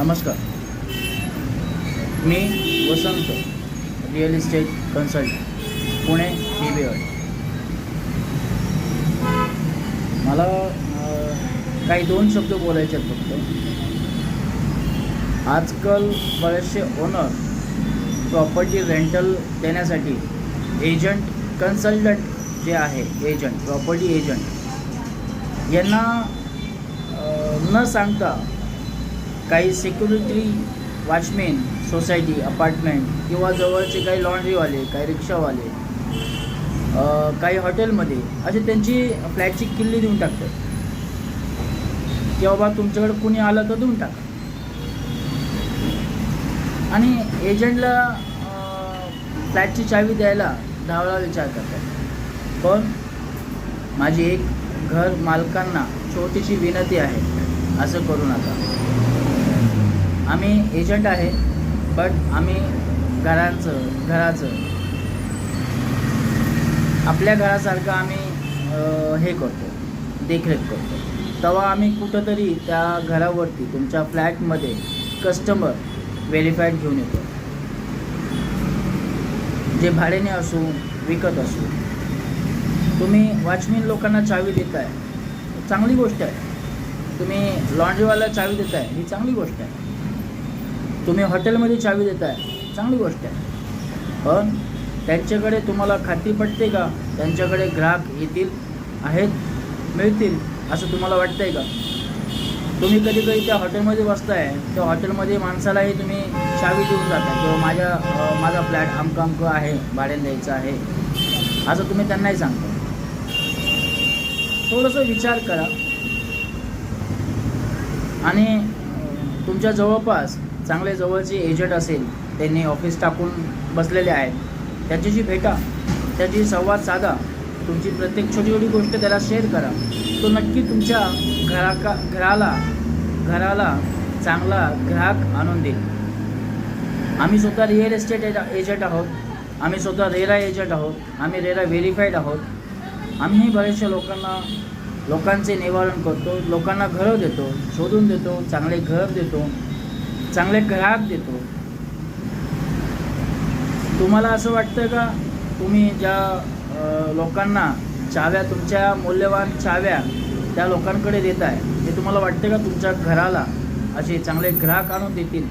नमस्कार. मी Vasant, real estate consultant, Pune BBA. मला काही दोन शब्द बोलायचे आहेत फक्त. आजकाल बरेचसे ओनर प्रॉपर्टी रेंटल देण्यासाठी एजंट, कन्सल्टंट जे आहे, एजंट, प्रॉपर्टी एजंट यांना न सांगता काही सिक्युरिटी वॉचमेन, सोसायटी, अपार्टमेंट किंवा जवळचे काही लॉन्ड्रीवाले, काही रिक्षावाले, काही हॉटेलमध्ये असे त्यांची फ्लॅटची किल्ली देऊन टाकतात की बाबा तुमच्याकडे कुणी आलं तर देऊन टाका. आणि एजंटला फ्लॅटची चावी द्यायला 10 वेळा विचार करतात. पण माझी एक घर मालकांना छोटीशी विनंती आहे, असं करू नका. आम्ही एजंट आहे, बट आम्ही घराचं आपल्या घरासारखं आम्ही हे करतो, देखरेख करतो. तेव्हा आम्ही कुठंतरी त्या घरावरती, तुमच्या फ्लॅटमध्ये कस्टमर व्हेरीफाईड घेऊन येतो. जे भाड्याने असो, विकत असो. तुम्ही वॉचमॅन लोकांना चावी देताय, चांगली गोष्ट आहे. तुम्ही लॉन्ड्रीवाला चावी देताय, ही चांगली गोष्ट आहे. तुम्ही हॉटेलमध्ये चावी देताय, चांगली गोष्ट आहे. पण त्यांच्याकडे तुम्हाला खात्री पटते का? त्यांच्याकडे ग्राहक येतील, आहेत, मिळतील असं तुम्हाला वाटतं आहे का? तुम्ही कधी कधी त्या हॉटेलमध्ये बसताय, त्या हॉटेलमध्ये माणसालाही तुम्ही चावी देऊन जाता किंवा माझा फ्लॅट अमकं आहे, भाड्याने द्यायचं आहे, असं तुम्ही त्यांनाही सांगता. थोडंसं विचार करा. आणि तुमच्या जवळपास चांगले जवळचे एजंट असेल, त्यांनी ऑफिस टाकून बसलेले आहेत, त्यांच्याशी भेटा, त्याची संवाद साधा. तुमची प्रत्येक छोटी छोटी गोष्ट त्याला शेअर करा. तो नक्की तुमच्या घराला चांगला ग्राहक आणून देईल. आम्ही स्वतः रिअल इस्टेट एजंट आहोत, आम्ही स्वतः रेरा एजंट आहोत, आम्ही रेरा व्हेरीफाईड आहोत. आम्ही बऱ्याचशा लोकांचे निवारण करतो, लोकांना घरं देतो, शोधून देतो, चांगले घर देतो, चांगले ग्राहक देतो. तुम्हाला असं वाटतं का तुम्ही ज्या लोकांना चाव्या, तुमच्या मौल्यवान चाव्या त्या लोकांकडे देताय, हे तुम्हाला वाटतं का तुमच्या घराला असे चांगले ग्राहक आणून देतील?